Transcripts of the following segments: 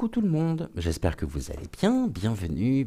Coucou tout le monde, j'espère que vous allez bien, bienvenue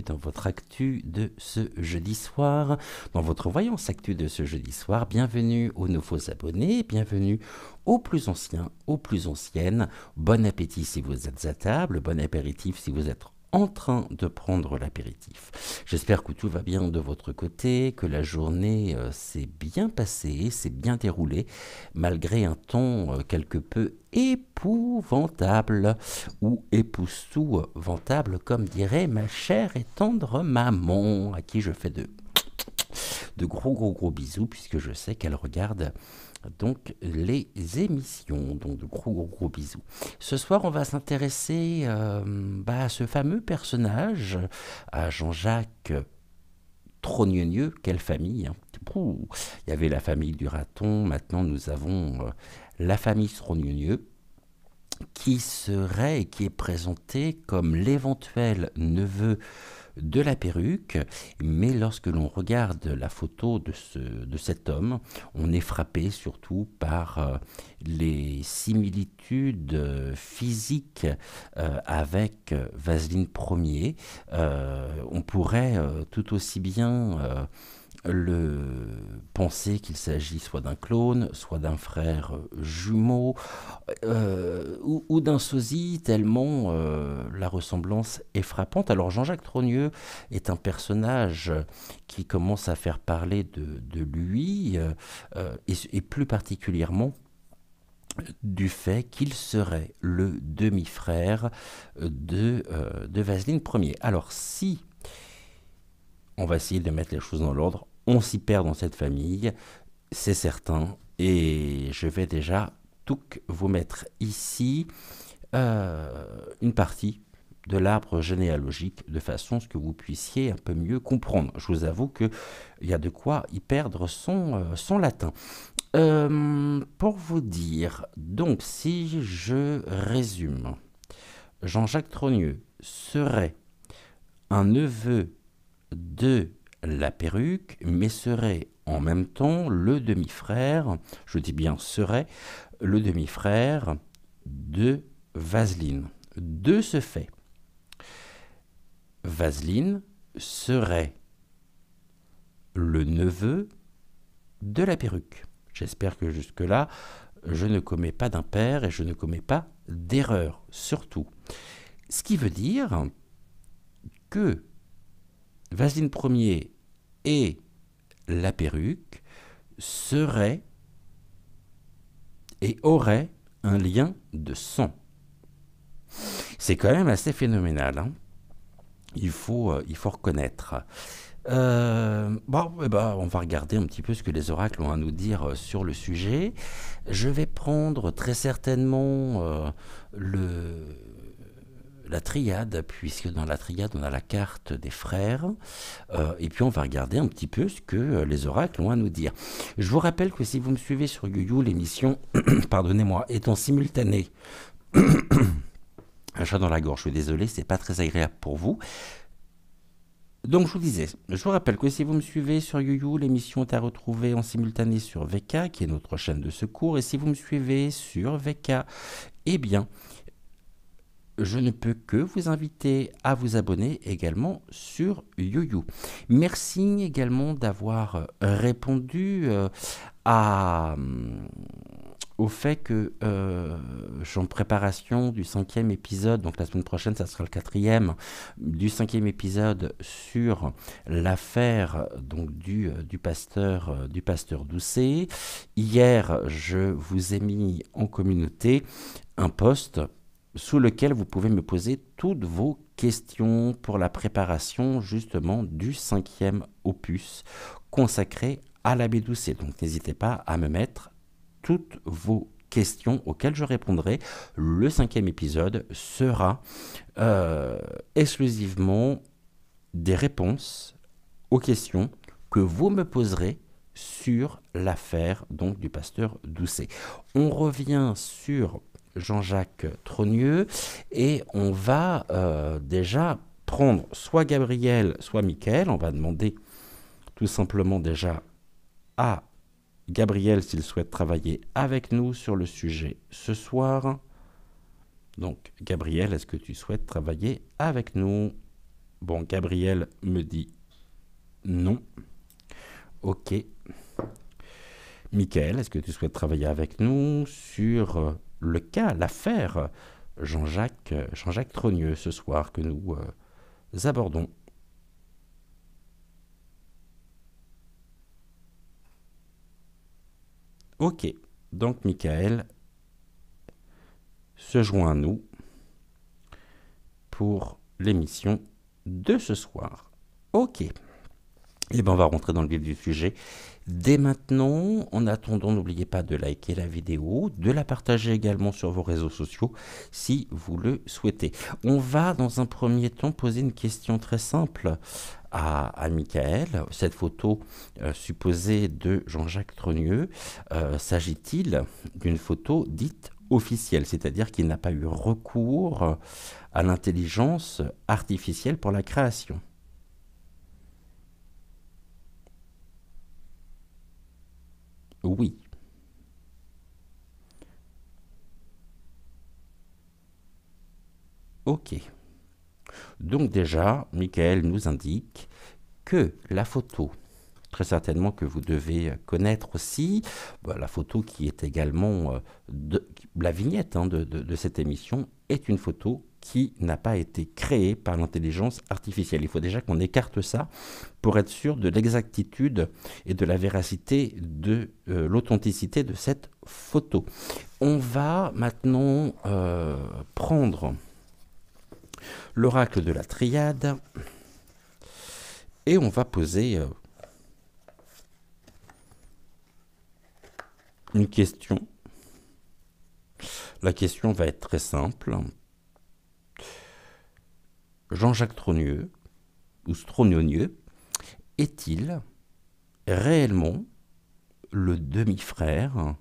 dans votre actu de ce jeudi soir, dans votre voyance actu de ce jeudi soir, bienvenue aux nouveaux abonnés, bienvenue aux plus anciens, aux plus anciennes, bon appétit si vous êtes à table, bon apéritif si vous êtes en train de prendre l'apéritif. J'espère que tout va bien de votre côté, que la journée s'est bien passée, s'est bien déroulée, malgré un ton quelque peu épouvantable ou époustouvantable, comme dirait ma chère et tendre maman, à qui je fais de gros bisous, puisque je sais qu'elle regarde donc les émissions, donc de gros bisous. Ce soir, on va s'intéresser à ce fameux personnage, à Jean-Jacques Trogneux. Quelle famille, hein. Il y avait la famille du raton, maintenant nous avons la famille Trogneux, qui serait et qui est présenté comme l'éventuel neveu de la perruque, mais lorsque l'on regarde la photo de cet homme, on est frappé surtout par les similitudes physiques avec Vaseline Ier. On pourrait tout aussi bien penser qu'il s'agit soit d'un clone, soit d'un frère jumeau, ou d'un sosie, tellement la ressemblance est frappante. Alors Jean-Jacques Trogneux est un personnage qui commence à faire parler de lui, et plus particulièrement du fait qu'il serait le demi-frère de Vaseline Ier. Alors si on va essayer de mettre les choses dans l'ordre, on s'y perd dans cette famille, c'est certain, et je vais déjà vous mettre ici une partie de l'arbre généalogique, de façon à ce que vous puissiez un peu mieux comprendre. Je vous avoue qu'il y a de quoi y perdre son latin. Pour vous dire, donc si je résume, Jean-Jacques Trogneux serait un neveu de la perruque, mais serait en même temps le demi-frère, je dis bien serait, le demi-frère de Vaseline. De ce fait, Vaseline serait le neveu de la perruque. J'espère que jusque-là, je ne commets pas d'impair et je ne commets pas d'erreur, surtout. Ce qui veut dire que Vaseline Ier et la perruque seraient et aurait un lien de sang. C'est quand même assez phénoménal, hein. Il faut reconnaître. On va regarder un petit peu ce que les oracles ont à nous dire sur le sujet. Je vais prendre très certainement la triade, puisque dans la triade, on a la carte des frères, et puis on va regarder un petit peu ce que les oracles ont à nous dire. Je vous rappelle que si vous me suivez sur YouYou, l'émission, pardonnez-moi, est en simultané. Un chat dans la gorge, je suis désolé, c'est pas très agréable pour vous. Donc je vous disais, je vous rappelle que si vous me suivez sur YouYou, l'émission est à retrouver en simultané sur VK, qui est notre chaîne de secours, et si vous me suivez sur VK, eh bien, je ne peux que vous inviter à vous abonner également sur YouYou. Merci également d'avoir répondu au fait que je suis en préparation du 5e épisode, donc la semaine prochaine, ça sera le 4e, du 5e épisode sur l'affaire donc du pasteur Doucet. Hier, je vous ai mis en communauté un post sous lequel vous pouvez me poser toutes vos questions pour la préparation justement du 5e opus consacré à l'abbé Doucet. Donc n'hésitez pas à me mettre toutes vos questions auxquelles je répondrai. Le 5e épisode sera exclusivement des réponses aux questions que vous me poserez sur l'affaire donc du pasteur Doucet. On revient sur Jean-Jacques Trogneux et on va déjà prendre soit Gabriel, soit Mickaël. On va demander tout simplement déjà à Gabriel s'il souhaite travailler avec nous sur le sujet ce soir. Donc, Gabriel, est-ce que tu souhaites travailler avec nous? Bon, Gabriel me dit non. Ok. Michael, est-ce que tu souhaites travailler avec nous sur le cas, l'affaire Jean-Jacques Trogneux ce soir que nous abordons? Ok. Donc, Michael se joint à nous pour l'émission de ce soir. Ok. Et bien, on va rentrer dans le vif du sujet. Dès maintenant, en attendant, n'oubliez pas de liker la vidéo, de la partager également sur vos réseaux sociaux si vous le souhaitez. On va, dans un premier temps, poser une question très simple à Michael. Cette photo supposée de Jean-Jacques Trogneux, s'agit-il d'une photo dite officielle, c'est-à-dire qu'il n'a pas eu recours à l'intelligence artificielle pour la création? Oui. Ok. Donc déjà, Michael nous indique que la photo, très certainement que vous devez connaître aussi, la photo qui est également la vignette de cette émission, est une photo qui n'a pas été créée par l'intelligence artificielle. Il faut déjà qu'on écarte ça pour être sûr de l'exactitude et de la véracité de l'authenticité de cette photo. On va maintenant prendre l'oracle de la triade et on va poser une question. La question va être très simple. Jean-Jacques Trogneux, ou Strognonieux, est-il réellement le demi-frère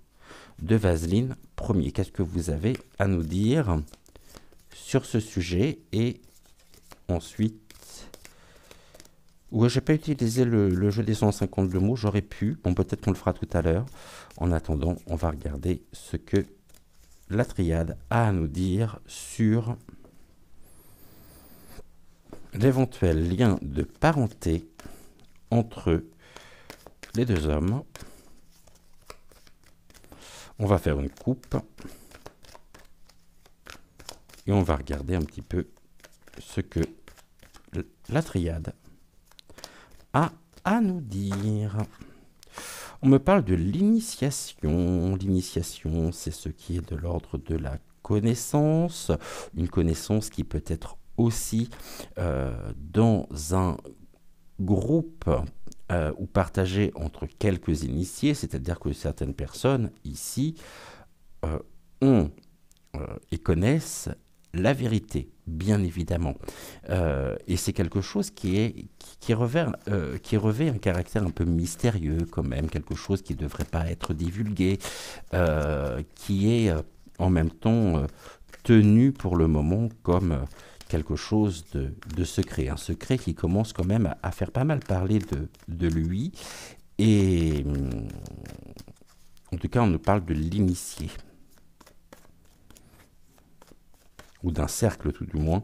de Vaseline Ier? Qu'est-ce que vous avez à nous dire sur ce sujet? Et ensuite, ouais, j'ai pas utilisé le jeu des 152 mots, j'aurais pu. Bon, peut-être qu'on le fera tout à l'heure. En attendant, on va regarder ce que la triade a à nous dire sur l'éventuel lien de parenté entre les deux hommes. On va faire une coupe et on va regarder un petit peu ce que la triade a à nous dire. On me parle de l'initiation. L'initiation, c'est ce qui est de l'ordre de la connaissance, une connaissance qui peut être aussi dans un groupe ou partagée entre quelques initiés, c'est-à-dire que certaines personnes ici ont et connaissent la vérité, bien évidemment. Et c'est quelque chose qui revêt un caractère un peu mystérieux quand même, quelque chose qui ne devrait pas être divulgué, qui est en même temps tenu pour le moment comme quelque chose de secret. Un secret qui commence quand même à faire pas mal parler de lui. Et en tout cas, on nous parle de l'initié. Ou d'un cercle tout du moins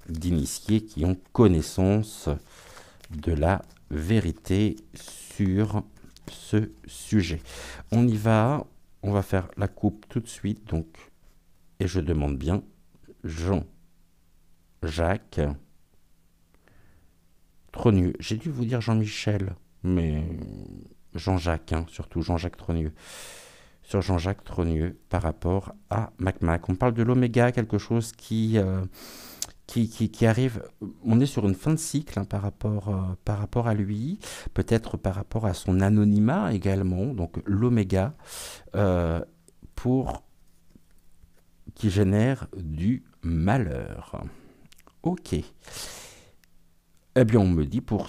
d'initiés qui ont connaissance de la vérité sur ce sujet. On y va, on va faire la coupe tout de suite, donc, et je demande bien Jean-Jacques Trogneux. J'ai dû vous dire Jean-Michel, mais Jean-Jacques, surtout Jean-Jacques Trogneux. Sur Jean-Jacques Trogneux par rapport à Mac. On parle de l'oméga, quelque chose qui arrive. On est sur une fin de cycle par rapport à lui, peut-être par rapport à son anonymat également. Donc l'oméga qui génère du malheur. Ok. Eh bien, on me dit pour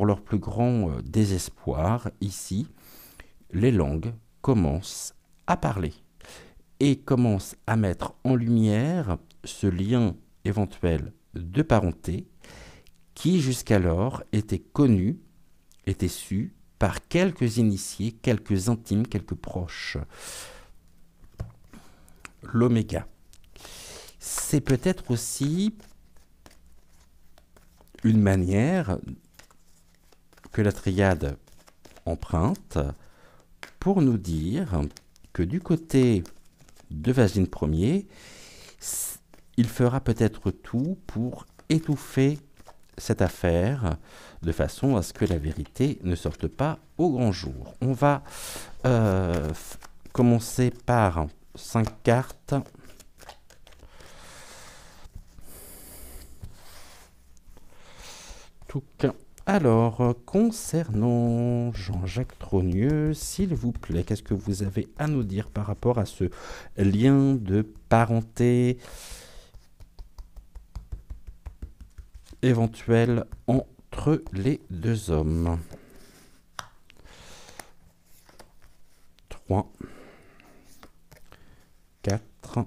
leur plus grand désespoir ici, les langues commence à parler et commence à mettre en lumière ce lien éventuel de parenté qui jusqu'alors était connu, était su par quelques initiés, quelques intimes, quelques proches. L'oméga. c'est peut-être aussi une manière que la triade emprunte pour nous dire que du côté de Vasine Ier, il fera peut-être tout pour étouffer cette affaire de façon à ce que la vérité ne sorte pas au grand jour. On va commencer par 5 cartes. Alors, concernant Jean-Jacques Trogneux, s'il vous plaît, qu'est-ce que vous avez à nous dire par rapport à ce lien de parenté éventuel entre les deux hommes? 3, 4,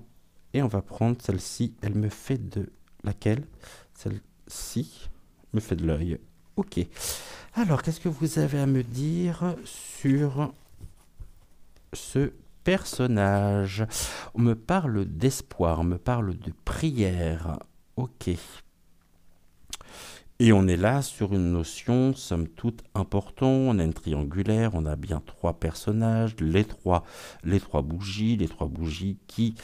et on va prendre celle-ci. Elle me fait de laquelle? Celle-ci me fait de l'œil. Ok. Alors, qu'est-ce que vous avez à me dire sur ce personnage? On me parle d'espoir, on me parle de prière. Ok. Et on est là sur une notion, somme toute, importante. On a une triangulaire, on a bien 3 personnages, les trois bougies qui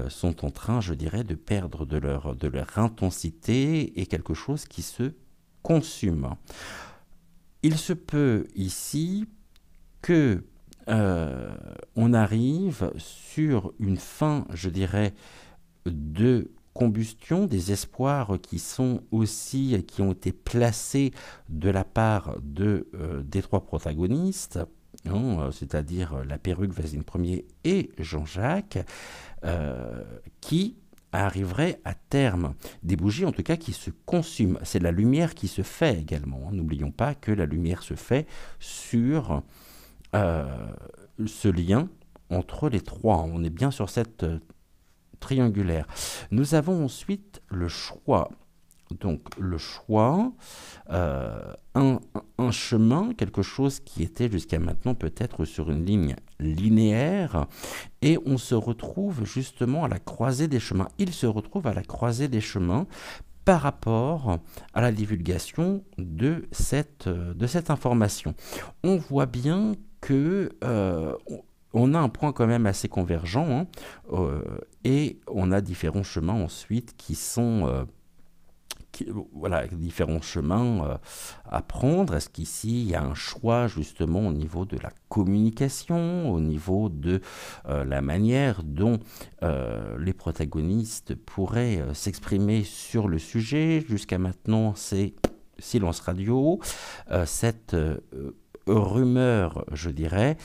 sont en train, je dirais, de perdre de leur intensité et quelque chose qui se consume. Il se peut ici que on arrive sur une fin, je dirais, de combustion, des espoirs qui sont aussi, qui ont été placés de la part des 3 protagonistes, hein, c'est-à-dire la perruque, Vasine Ier et Jean-Jacques, qui arriverait à terme. Des bougies, en tout cas, qui se consument. C'est la lumière qui se fait également. Hein. N'oublions pas que la lumière se fait sur ce lien entre les 3. On est bien sur cette triangulaire. Nous avons ensuite le choix. Donc le choix, un chemin, quelque chose qui était jusqu'à maintenant peut-être sur une ligne linéaire, et on se retrouve justement à la croisée des chemins. Il se retrouve à la croisée des chemins par rapport à la divulgation de cette information. On voit bien que on a un point quand même assez convergent, hein, et on a différents chemins ensuite qui sont... voilà, différents chemins à prendre. Est-ce qu'ici, il y a un choix justement au niveau de la communication, au niveau de la manière dont les protagonistes pourraient s'exprimer sur le sujet? Jusqu'à maintenant, c'est silence radio. Cette rumeur, je dirais,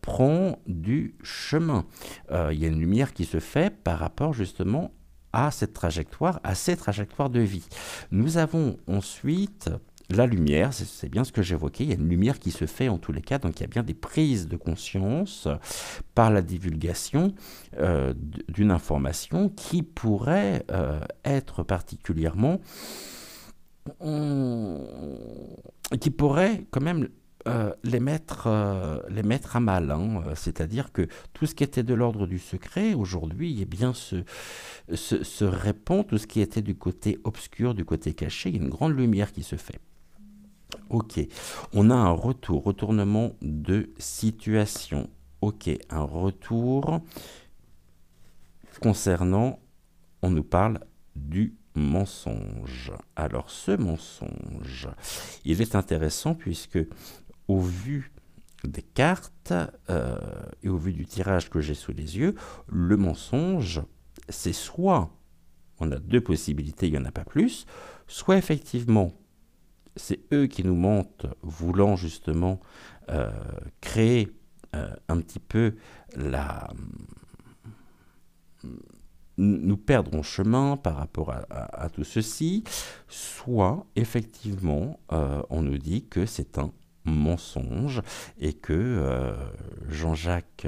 prend du chemin. Il y a une lumière qui se fait par rapport justement à cette trajectoire, à ces trajectoires de vie. Nous avons ensuite la lumière, c'est bien ce que j'évoquais, il y a une lumière qui se fait en tous les cas, donc il y a bien des prises de conscience par la divulgation d'une information qui pourrait être particulièrement... qui pourrait quand même les mettre à mal, hein. C'est-à-dire que tout ce qui était de l'ordre du secret, aujourd'hui, eh bien, se répand. Tout ce qui était du côté obscur, du côté caché, il y a une grande lumière qui se fait. Ok, on a un retournement de situation. Ok, un retour concernant, on nous parle du mensonge. Alors, ce mensonge, il est intéressant puisque au vu des cartes et au vu du tirage que j'ai sous les yeux, le mensonge, c'est soit, on a 2 possibilités, il n'y en a pas plus, soit effectivement, c'est eux qui nous mentent, voulant justement créer un petit peu nous perdre en chemin par rapport à tout ceci, soit effectivement on nous dit que c'est un mensonge et que Jean-Jacques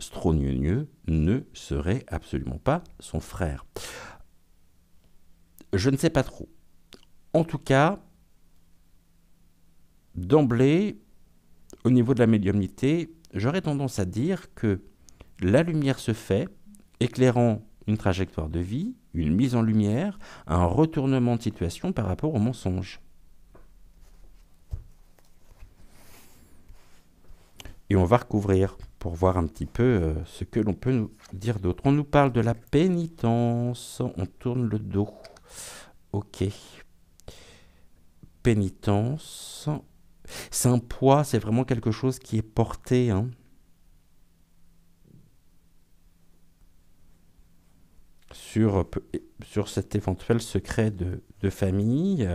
Strogneux ne serait absolument pas son frère. Je ne sais pas trop. En tout cas, d'emblée, au niveau de la médiumnité, j'aurais tendance à dire que la lumière se fait, éclairant une trajectoire de vie, une mise en lumière, un retournement de situation par rapport au mensonge. Et on va recouvrir pour voir un petit peu ce que l'on peut nous dire d'autre. On nous parle de la pénitence. On tourne le dos. Ok. Pénitence. C'est un poids, c'est vraiment quelque chose qui est porté, hein, sur cet éventuel secret de famille.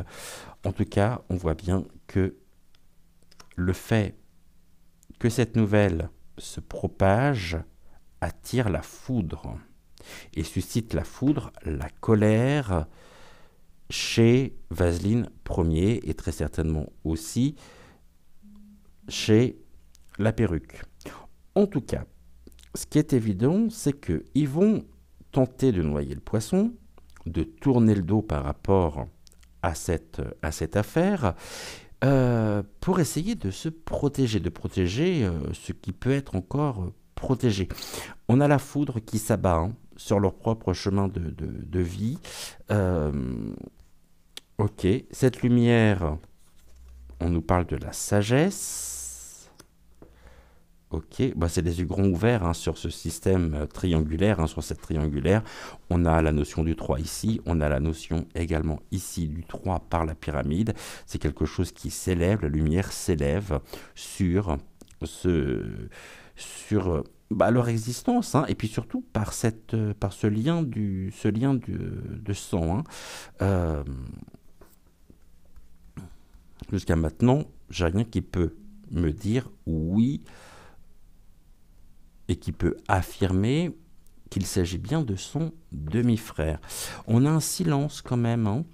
En tout cas, on voit bien que le fait que cette nouvelle se propage attire la foudre et suscite la foudre, la colère chez Vaseline Ier et très certainement aussi chez la perruque. En tout cas, ce qui est évident, c'est qu'ils vont tenter de noyer le poisson, de tourner le dos par rapport à cette affaire, pour essayer de se protéger, de protéger ce qui peut être encore protégé. On a la foudre qui s'abat, hein, sur leur propre chemin de vie. Ok, cette lumière, on nous parle de la sagesse. Ok, bah c'est les yeux grands ouverts, hein, sur ce système triangulaire, hein, sur cette triangulaire. On a la notion du 3 ici, on a la notion également ici du 3 par la pyramide. C'est quelque chose qui s'élève, la lumière s'élève sur leur existence, hein, et puis surtout par ce lien de sang, hein. Euh, Jusqu'à maintenant, j'ai rien qui peut me dire oui et qui peut affirmer qu'il s'agit bien de son demi-frère. On a un silence quand même, hein,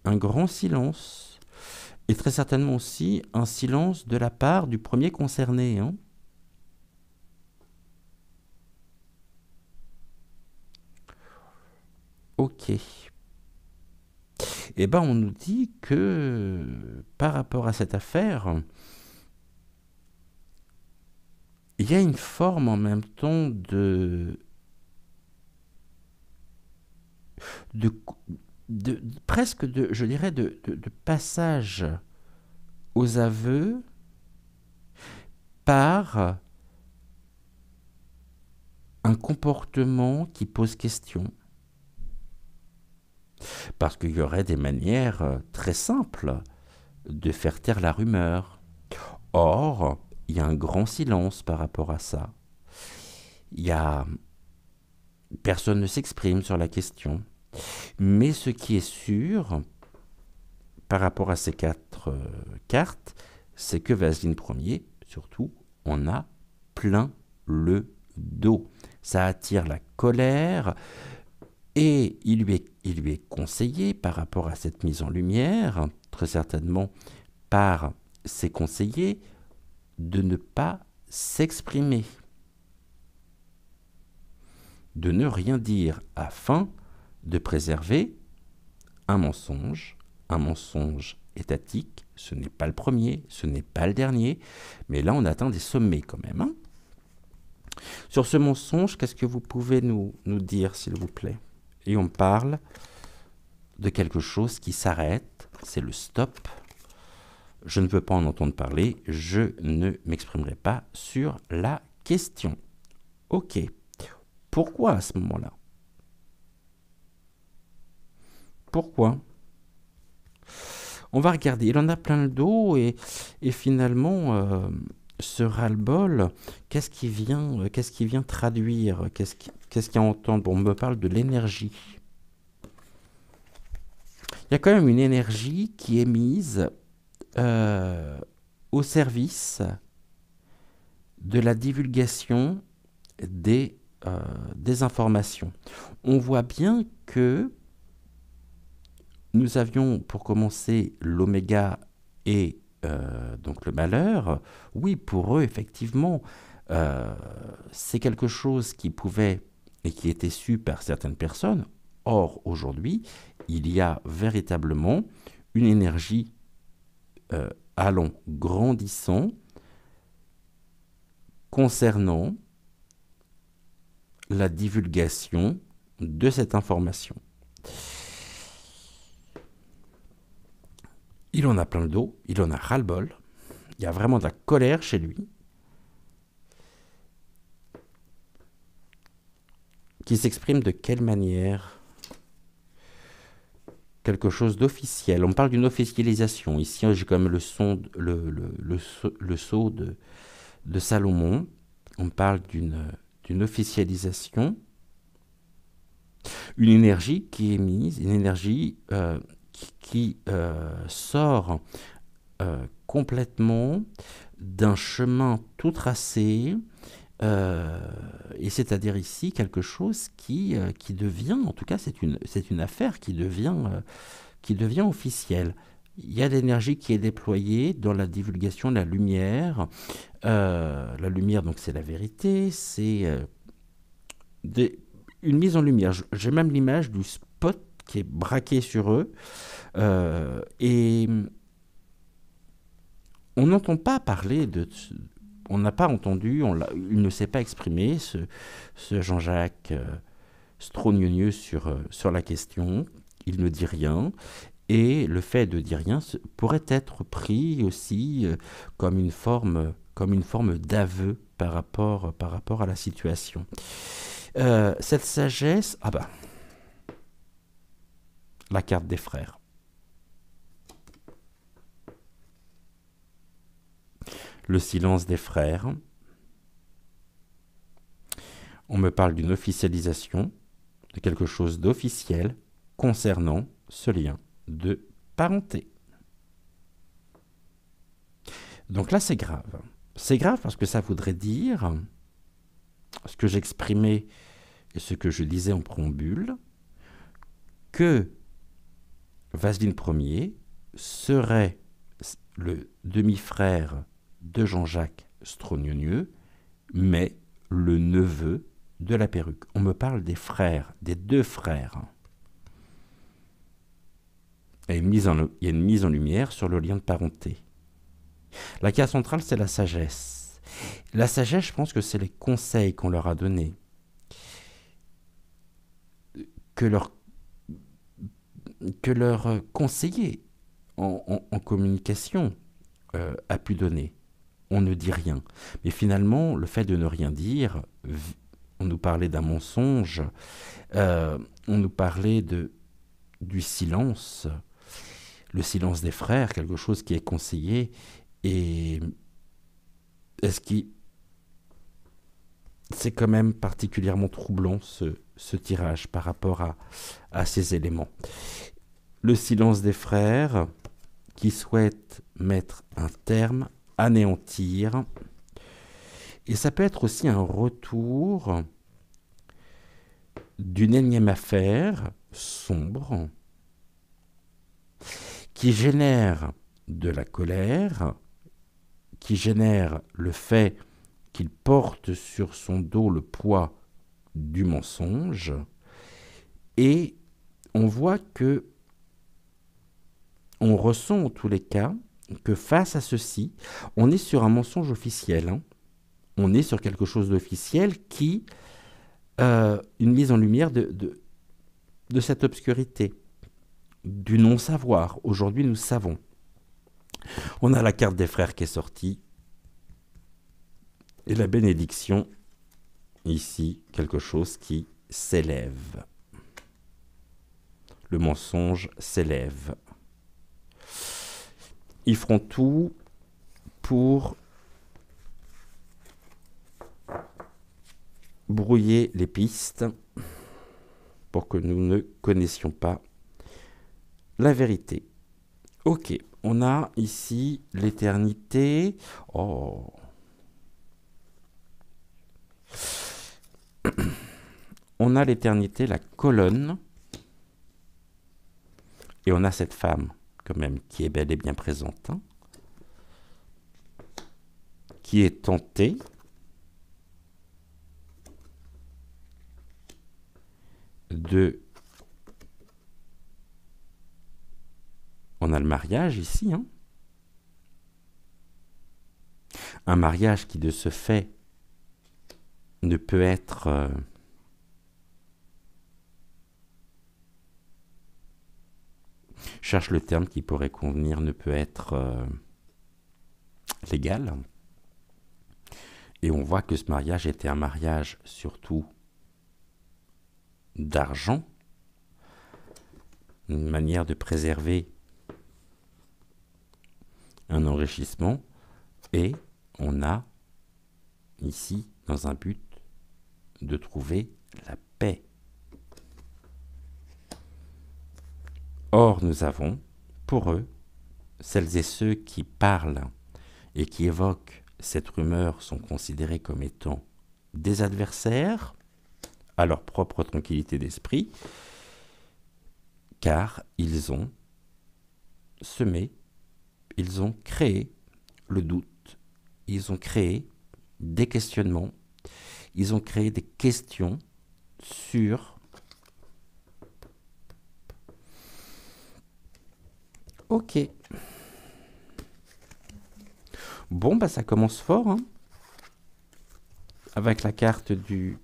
un grand silence, et très certainement aussi un silence de la part du premier concerné, hein. Ok. Eh bien, on nous dit que par rapport à cette affaire, il y a une forme en même temps de, presque je dirais, de passage aux aveux par un comportement qui pose question. Parce qu'il y aurait des manières très simples de faire taire la rumeur. Or, il y a un grand silence par rapport à ça. Personne ne s'exprime sur la question. Mais ce qui est sûr, par rapport à ces 4 cartes, c'est que Vaseline Ier, surtout, on a plein le dos. Ça attire la colère, et il lui est conseillé, par rapport à cette mise en lumière, très certainement par ses conseillers, de ne pas s'exprimer, de ne rien dire, afin de préserver un mensonge étatique. Ce n'est pas le premier, ce n'est pas le dernier, mais là on atteint des sommets quand même, hein. Sur ce mensonge, qu'est-ce que vous pouvez nous dire, s'il vous plaît? Et on parle de quelque chose qui s'arrête, c'est le stop. Je ne veux pas en entendre parler, je ne m'exprimerai pas sur la question. Ok. Pourquoi à ce moment-là? Pourquoi? On va regarder, il en a plein le dos, et finalement, ce ras-le-bol, qu'est-ce qui vient traduire? Qu'est-ce qu'il y a à entendre? Bon, on me parle de l'énergie. Il y a quand même une énergie qui est mise au service de la divulgation des informations. On voit bien que nous avions, pour commencer, l'oméga et donc le malheur. Oui, pour eux, effectivement, c'est quelque chose qui pouvait et qui était su par certaines personnes. Or, aujourd'hui, il y a véritablement une énergie allant grandissant concernant la divulgation de cette information. Il en a plein le dos, il en a ras-le-bol, il y a vraiment de la colère chez lui, qui s'exprime de quelle manière? Quelque chose d'officiel. On parle d'une officialisation. Ici, j'ai quand même le sceau de Salomon. On parle d'une officialisation, une énergie qui est mise, une énergie qui sort complètement d'un chemin tout tracé, et c'est-à-dire ici quelque chose qui devient, en tout cas c'est une affaire qui devient officielle. Il y a l'énergie qui est déployée dans la divulgation de la lumière. La lumière, donc, c'est la vérité, c'est une mise en lumière. J'ai même l'image du spot qui est braqué sur eux. Et on n'entend pas parler de... On n'a pas entendu, il ne s'est pas exprimé, ce Jean-Jacques Strognonieux sur la question. Il ne dit rien. Et le fait de dire rien pourrait être pris aussi comme une forme d'aveu par rapport à la situation. Cette sagesse, la carte des frères. Le silence des frères. On me parle d'une officialisation, de quelque chose d'officiel concernant ce lien de parenté. Donc là, c'est grave. C'est grave parce que ça voudrait dire ce que j'exprimais et ce que je disais en préambule, que Vasling Ier serait le demi-frère de Jean-Jacques Strognonieux, mais le neveu de la perruque. On me parle des frères, des deux frères. Il y a une mise en lumière sur le lien de parenté. La carte centrale, c'est la sagesse. La sagesse, je pense que c'est les conseils qu'on leur a donnés, que leur conseiller en communication a pu donner. On ne dit rien. Mais finalement, le fait de ne rien dire, on nous parlait d'un mensonge, on nous parlait du silence, le silence des frères, quelque chose qui est conseillé, et c'est quand même particulièrement troublant ce tirage par rapport à ces éléments. Le silence des frères qui souhaitent mettre un terme, anéantir, et ça peut être aussi un retour d'une énième affaire sombre qui génère de la colère, qui génère le fait qu'il porte sur son dos le poids du mensonge, et on voit que, on ressent en tous les cas que face à ceci, on est sur un mensonge officiel, hein. On est sur quelque chose d'officiel qui, une mise en lumière de cette obscurité, du non-savoir. Aujourd'hui, nous savons. On a la carte des frères qui est sortie, et la bénédiction, ici, quelque chose qui s'élève. Le mensonge s'élève. Ils feront tout pour brouiller les pistes, pour que nous ne connaissions pas la vérité. Ok, on a ici l'éternité. Oh. On a l'éternité, la colonne, et on a cette femme, quand même, qui est bel et bien présente, hein, qui est tentée de... On a le mariage ici, hein. Un mariage qui, de ce fait, ne peut être cherche le terme qui pourrait convenir, ne peut être légal. Et on voit que ce mariage était un mariage surtout d'argent, une manière de préserver un enrichissement, et on a ici dans un but de trouver la paix. Or, nous avons, pour eux, celles et ceux qui parlent et qui évoquent cette rumeur sont considérés comme étant des adversaires à leur propre tranquillité d'esprit, car ils ont semé, ils ont créé le doute, ils ont créé des questionnements, ils ont créé des questions sur... Ok. Bon, bah ça commence fort, hein, avec la carte du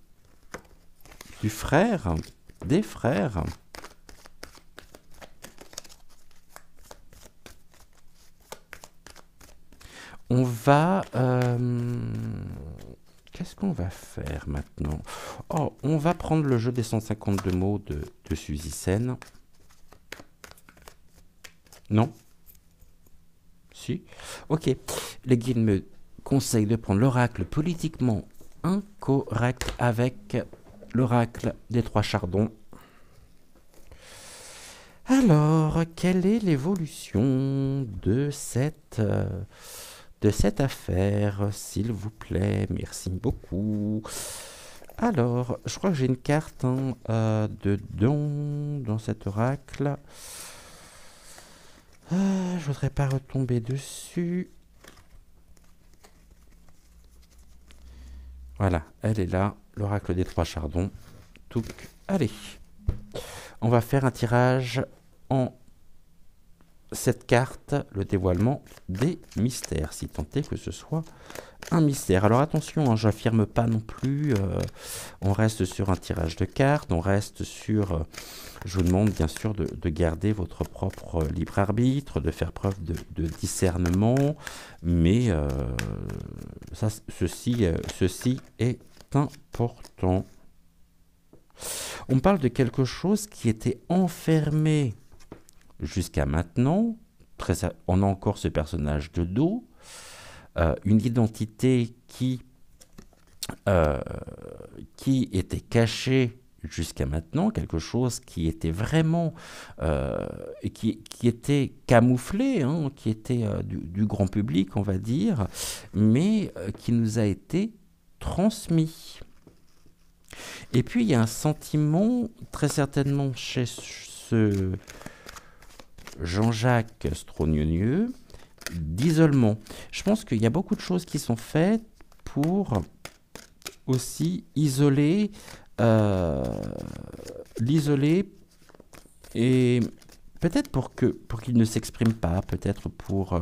frère, des frères. On va... qu'est-ce qu'on va faire maintenant? Oh, on va prendre le jeu des 152 mots de Suzy Sen. Non? Si? Ok. Les guides me conseillent de prendre l'oracle politiquement incorrect avec l'oracle des trois chardons. Alors, quelle est l'évolution de cette affaire, s'il vous plaît? Merci beaucoup. Alors, je crois que j'ai une carte dedans, dans cet oracle. Je voudrais pas retomber dessus. Voilà, elle est là, l'oracle des trois chardons. Touc. Allez, on va faire un tirage en cette carte, le dévoilement des mystères, si tant est que ce soit un mystère. Alors attention, hein, je n'affirme pas non plus, on reste sur un tirage de cartes, on reste sur... je vous demande bien sûr de garder votre propre libre arbitre, de faire preuve de discernement, mais ceci est important. On parle de quelque chose qui était enfermé jusqu'à maintenant. On a encore ce personnage de dos, une identité qui était cachée jusqu'à maintenant, quelque chose qui était vraiment, qui était camouflé, hein, qui était du grand public, on va dire, mais qui nous a été transmis. Et puis il y a un sentiment, très certainement chez ce Jean-Jacques Strognonieux, d'isolement. Je pense qu'il y a beaucoup de choses qui sont faites pour aussi isoler, l'isoler, et peut-être pour qu'il ne s'exprime pas, peut-être pour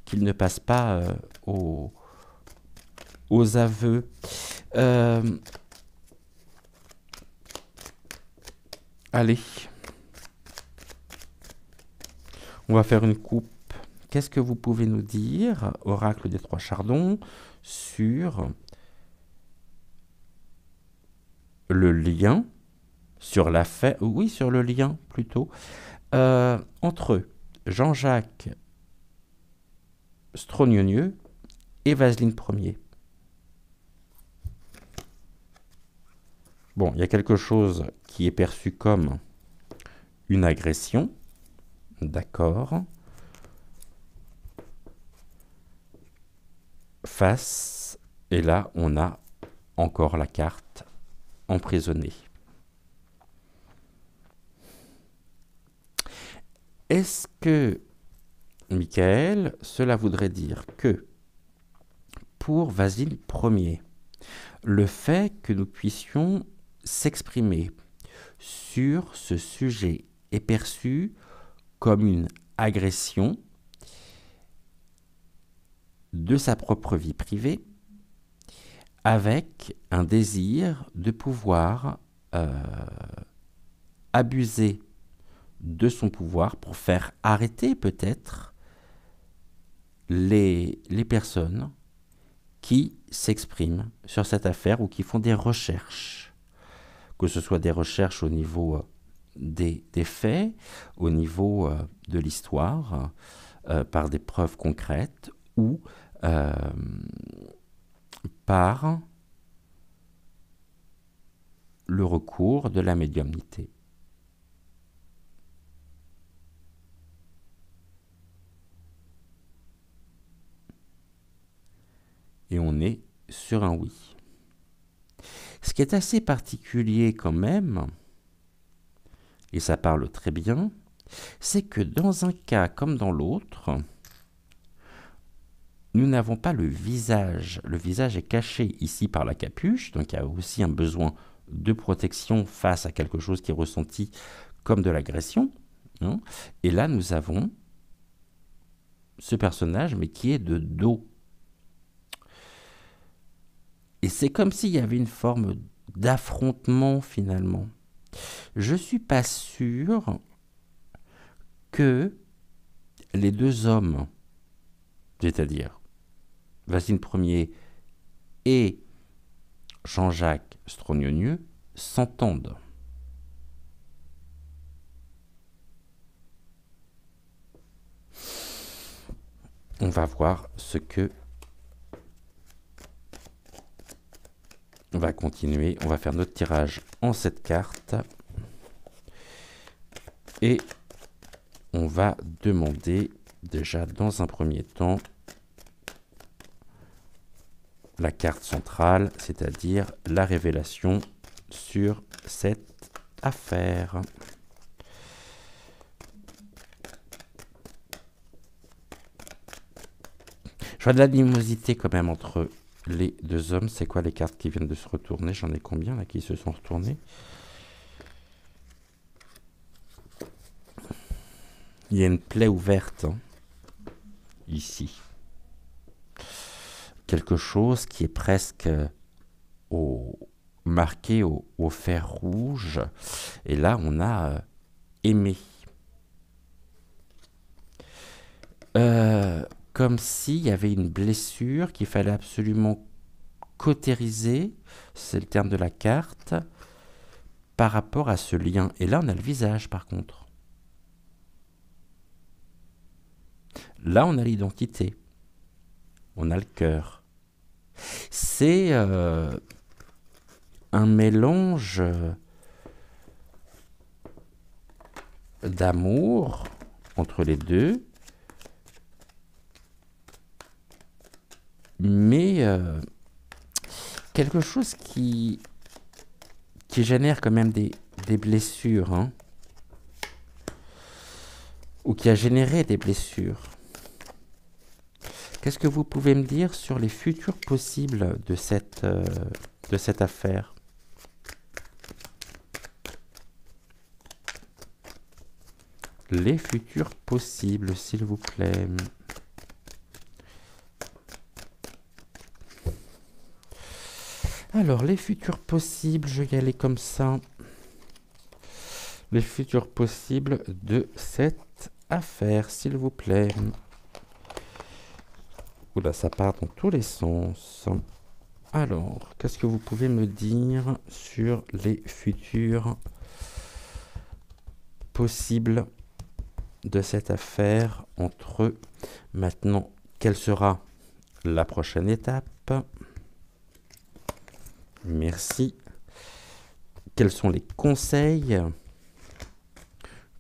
qu'il ne passe pas aux aveux. Allez, on va faire une coupe. Qu'est-ce que vous pouvez nous dire, oracle des trois chardons, sur le lien, sur l'affaire, oui, sur le lien plutôt, entre Jean-Jacques Strognonieux et Vaseline Ier. Bon, il y a quelque chose qui est perçu comme une agression, d'accord, face, et là on a encore la carte emprisonnée. Est-ce que, Michael, cela voudrait dire que pour Vaseline Ier, le fait que nous puissions s'exprimer sur ce sujet est perçu comme une agression de sa propre vie privée, avec un désir de pouvoir abuser de son pouvoir pour faire arrêter peut-être les personnes qui s'expriment sur cette affaire ou qui font des recherches, que ce soit des recherches au niveau des faits, au niveau de l'histoire, par des preuves concrètes ou euh, par le recours de la médiumnité. Et on est sur un oui. Ce qui est assez particulier quand même, et ça parle très bien, c'est que dans un cas comme dans l'autre, nous n'avons pas le visage. Le visage est caché ici par la capuche, donc il y a aussi un besoin de protection face à quelque chose qui est ressenti comme de l'agression. Hein. Et là, nous avons ce personnage, mais qui est de dos. Et c'est comme s'il y avait une forme d'affrontement finalement. Je ne suis pas sûr que les deux hommes, c'est-à-dire Vasine Ier et Jean-Jacques Strognonieux, s'entendent. On va voir ce que... On va continuer, on va faire notre tirage en 7 cartes. Et on va demander déjà dans un premier temps la carte centrale, c'est-à-dire la révélation sur cette affaire. Je vois de l'animosité quand même entre les deux hommes. C'est quoi les cartes qui viennent de se retourner? J'en ai combien là qui se sont retournées? Il y a une plaie ouverte hein, ici. Quelque chose qui est presque marqué au fer rouge. Et là, on a aimé. Comme s'il y avait une blessure qu'il fallait absolument cautériser, c'est le terme de la carte, par rapport à ce lien. Et là, on a le visage, par contre. Là, on a l'identité. On a le cœur. C'est un mélange d'amour entre les deux, mais quelque chose qui génère quand même des blessures, hein, ou qui a généré des blessures. Qu'est-ce que vous pouvez me dire sur les futurs possibles de cette affaire? Les futurs possibles, s'il vous plaît. Alors, les futurs possibles, je vais y aller comme ça. Les futurs possibles de cette affaire, s'il vous plaît. Oula, ça part dans tous les sens. Alors, qu'est-ce que vous pouvez me dire sur les futurs possibles de cette affaire entre eux? Maintenant, quelle sera la prochaine étape? Merci. Quels sont les conseils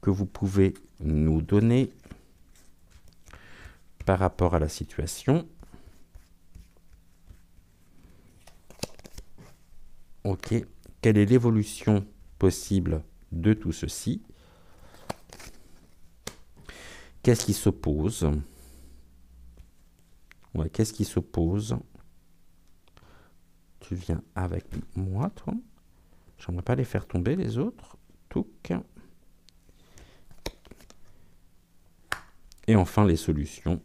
que vous pouvez nous donner par rapport à la situation? Ok. Quelle est l'évolution possible de tout ceci? Qu'est-ce qui s'oppose? Ouais, qu'est-ce qui s'oppose? Tu viens avec moi, toi. J'aimerais pas les faire tomber, les autres. Touc. Et enfin, les solutions.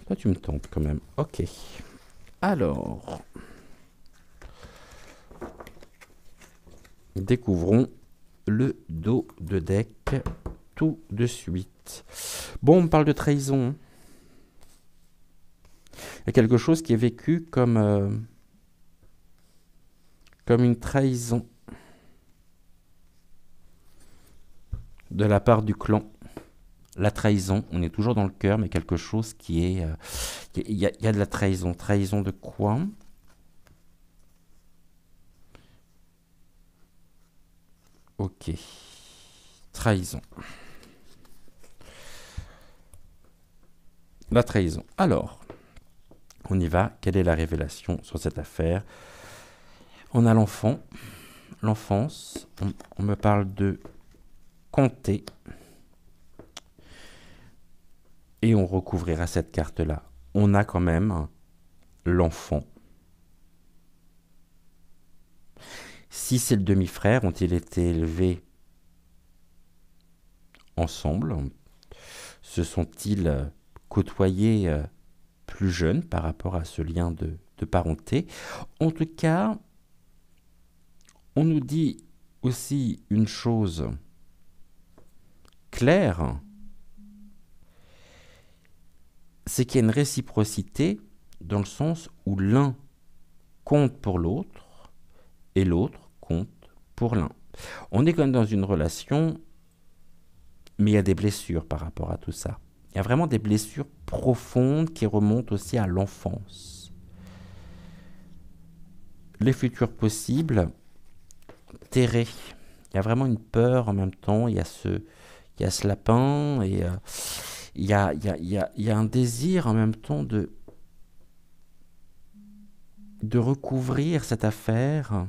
Toi, tu me tentes quand même. Ok. Alors. Découvrons le dos de deck tout de suite. Bon, on parle de trahison. Il y a quelque chose qui est vécu comme une trahison de la part du clan. La trahison, on est toujours dans le cœur, mais quelque chose qui est... Il y a de la trahison. Trahison de quoi? Ok. Trahison. La trahison. Alors, on y va. Quelle est la révélation sur cette affaire? On a l'enfant, l'enfance. On me parle de compter. Et on recouvrira cette carte-là. On a quand même l'enfant. Si c'est le demi-frère, ont-ils été élevés ensemble? Se sont-ils côtoyés plus jeunes par rapport à ce lien de parenté? En tout cas, on nous dit aussi une chose claire, c'est qu'il y a une réciprocité dans le sens où l'un compte pour l'autre et l'autre compte pour l'un. On est quand même dans une relation, mais il y a des blessures par rapport à tout ça. Il y a vraiment des blessures profondes qui remontent aussi à l'enfance. Les futurs possibles, terrés. Il y a vraiment une peur en même temps, il y a ce lapin et il y a un désir en même temps de recouvrir cette affaire.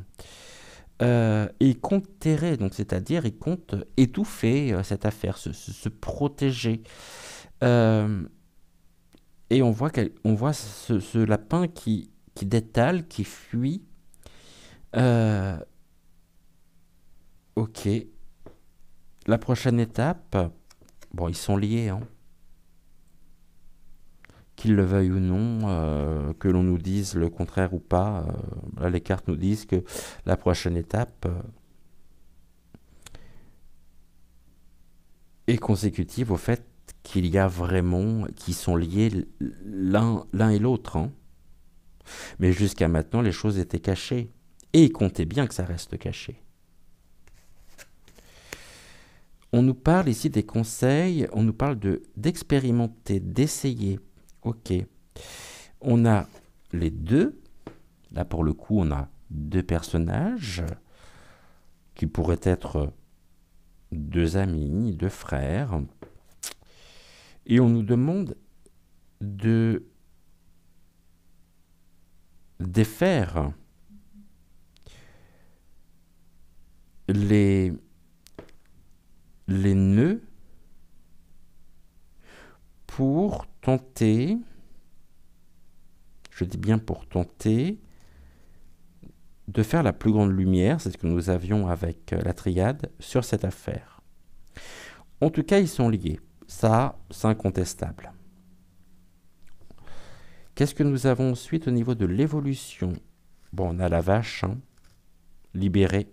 Et il compte terrer, donc c'est-à-dire il compte étouffer cette affaire, se protéger. Et on voit ce lapin qui détale, qui fuit. Ok. La prochaine étape, bon, ils sont liés, hein. Qu'ils le veuillent ou non, que l'on nous dise le contraire ou pas, là les cartes nous disent que la prochaine étape est consécutive au fait qu'il y a vraiment, qui sont liés l'un et l'autre, hein. Mais jusqu'à maintenant, les choses étaient cachées. Et comptez bien que ça reste caché. On nous parle ici des conseils, on nous parle d'expérimenter, d'essayer. Ok. On a les deux. Là, pour le coup, on a deux personnages qui pourraient être deux amis, deux frères. Et on nous demande de défaire les nœuds pour tenter, je dis bien pour tenter, de faire la plus grande lumière, c'est ce que nous avions avec la triade, sur cette affaire. En tout cas, ils sont liés. Ça, c'est incontestable. Qu'est-ce que nous avons ensuite au niveau de l'évolution? Bon, on a la vache, hein, libérée.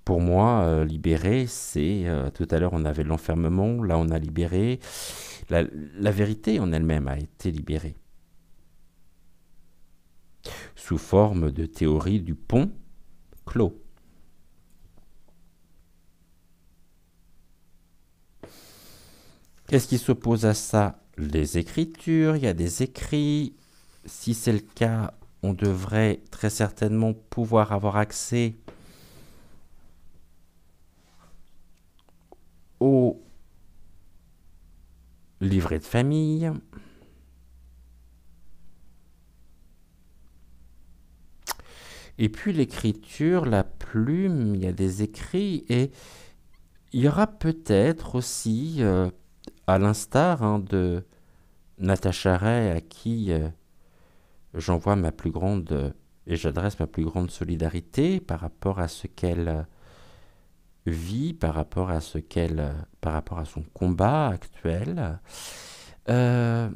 Pour moi, libéré, c'est... tout à l'heure, on avait l'enfermement, là, on a libéré. La vérité en elle-même a été libérée. Sous forme de théorie du pont clos. Qu'est-ce qui s'oppose à ça? Les écritures, il y a des écrits. Si c'est le cas, on devrait très certainement pouvoir avoir accès au livret de famille. Et puis l'écriture, la plume, il y a des écrits et il y aura peut-être aussi, à l'instar de Natacha Ray, à qui j'envoie ma plus grande et j'adresse ma plus grande solidarité par rapport à ce qu'elle vit, par rapport à son combat actuel. Il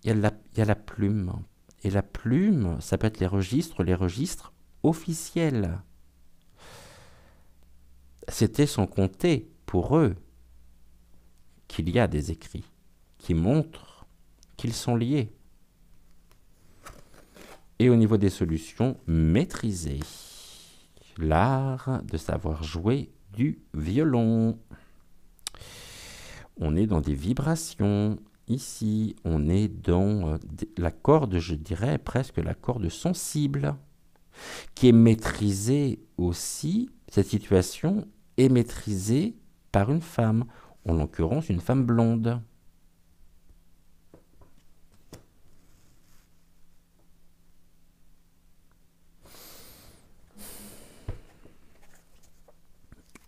y a la plume. Et la plume, ça peut être les registres officiels. C'était sans compter pour eux qu'il y a des écrits qui montrent qu'ils sont liés. Et au niveau des solutions, maîtriser l'art de savoir jouer du violon. On est dans des vibrations. Ici, on est dans la corde, je dirais presque la corde sensible, qui est maîtrisée aussi. Cette situation est maîtrisée par une femme, en l'occurrence une femme blonde.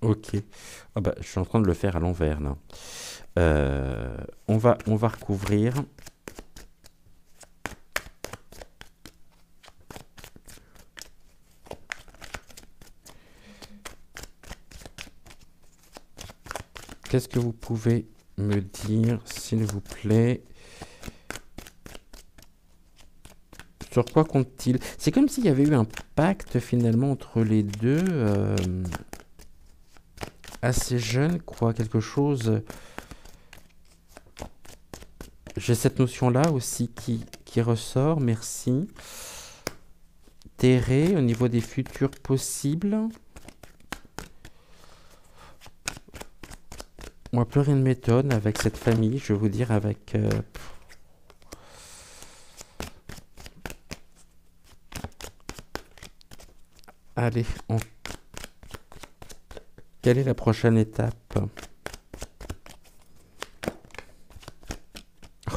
Ok. Ah bah, je suis en train de le faire à l'envers là. On va recouvrir. Qu'est-ce que vous pouvez me dire, s'il vous plaît? Sur quoi compte-t-il? C'est comme s'il y avait eu un pacte finalement entre les deux, assez jeune, quoi, quelque chose. J'ai cette notion-là aussi qui ressort, merci. Terré, au niveau des futurs possibles. Moi, plus rien ne m'étonne avec cette famille, je vais vous dire, avec... Allez, quelle est la prochaine étape? Oh,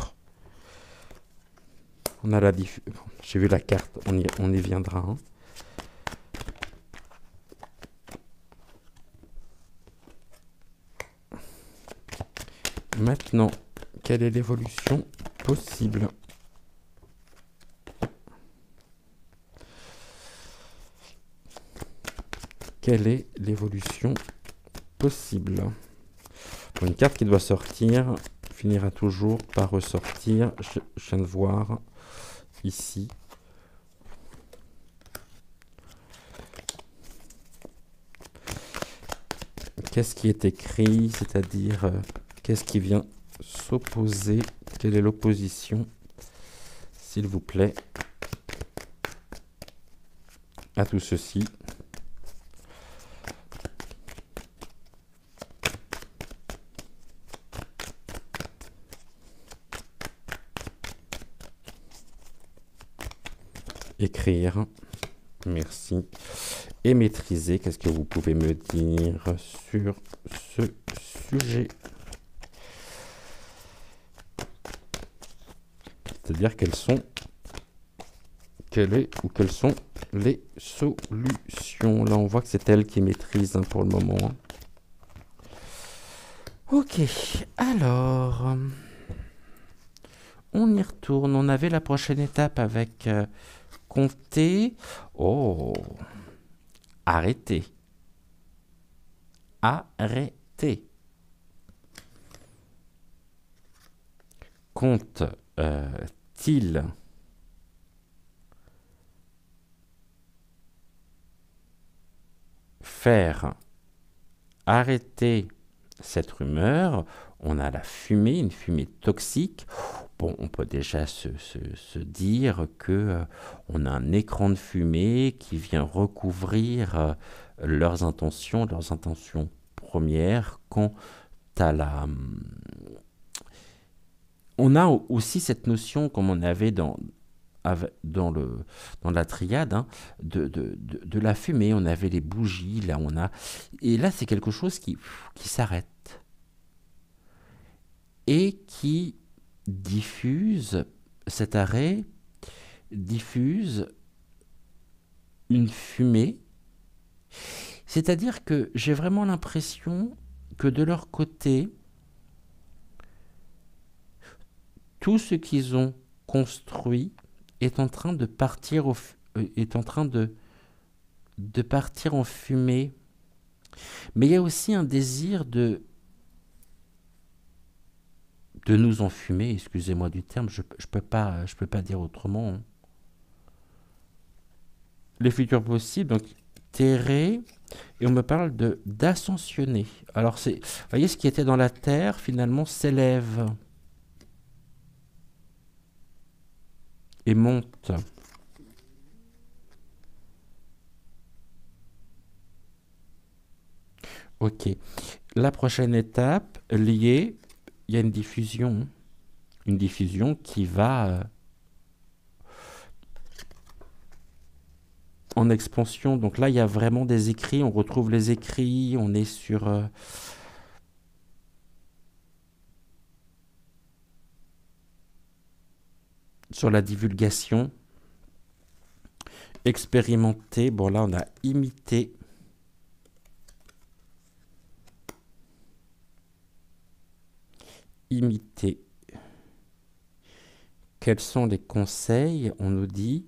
on a la j'ai vu la carte, on y viendra. Hein. Maintenant, quelle est l'évolution possible? Quelle est l'évolution possible? Une carte qui doit sortir finira toujours par ressortir. Je viens de voir ici. Qu'est-ce qui est écrit? C'est-à-dire, qu'est-ce qui vient s'opposer? Quelle est l'opposition, s'il vous plaît, à tout ceci? Écrire, merci. Et maîtriser, qu'est-ce que vous pouvez me dire sur ce sujet? C'est-à-dire quelles sont les solutions? Là, on voit que c'est elle qui maîtrise hein, pour le moment. Hein. Ok, alors... on y retourne. On avait la prochaine étape avec... compter. Oh, arrêtez. Arrêtez. Compte-t-il faire arrêter cette rumeur? On a la fumée, une fumée toxique. Bon, on peut déjà se dire que on a un écran de fumée qui vient recouvrir leurs intentions premières quant à la... On a aussi cette notion, comme on avait dans la triade, hein, de la fumée. On avait les bougies, là on a... Et là c'est quelque chose qui s'arrête. Et qui diffuse, cet arrêt diffuse une fumée. C'est-à-dire que j'ai vraiment l'impression que de leur côté, tout ce qu'ils ont construit est en train de partir partir en fumée. Mais il y a aussi un désir de nous enfumer, excusez-moi du terme, je peux pas dire autrement. Hein. les futurs possibles, donc terré, et on me parle de d'ascensionner. Alors, vous voyez, ce qui était dans la terre, finalement, s'élève et monte. Ok. La prochaine étape, liée, il y a une diffusion qui va en expansion. Donc là, il y a vraiment des écrits, on retrouve les écrits, on est sur la divulgation. Expérimenter, bon là, on a imité. Imiter. Quels sont les conseils? On nous dit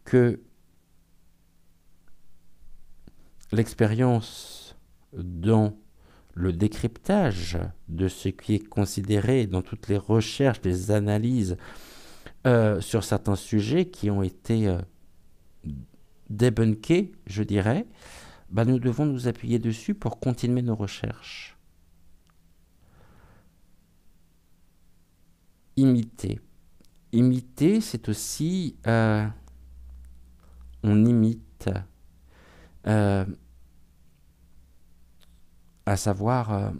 que l'expérience dans le décryptage de ce qui est considéré dans toutes les recherches, les analyses sur certains sujets qui ont été débunkés, je dirais, bah, nous devons nous appuyer dessus pour continuer nos recherches. Imiter. Imiter, c'est aussi... on imite, à savoir...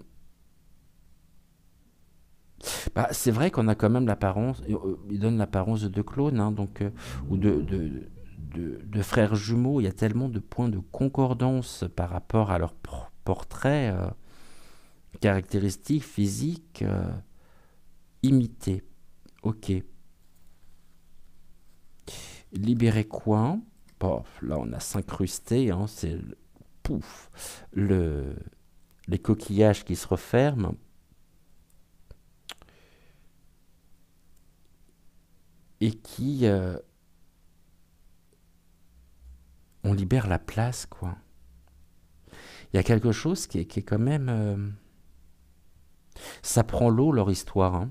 bah, c'est vrai qu'on a quand même l'apparence... il donne l'apparence de clones, hein, donc, ou de frères jumeaux. Il y a tellement de points de concordance par rapport à leur portrait, caractéristiques physiques, imités. Ok. Libérer quoi? Bon, là, on a s'incrusté, hein, c'est pouf, les coquillages qui se referment. Et qui... on libère la place, quoi. Il y a quelque chose qui est quand même... ça prend l'eau, leur histoire, hein.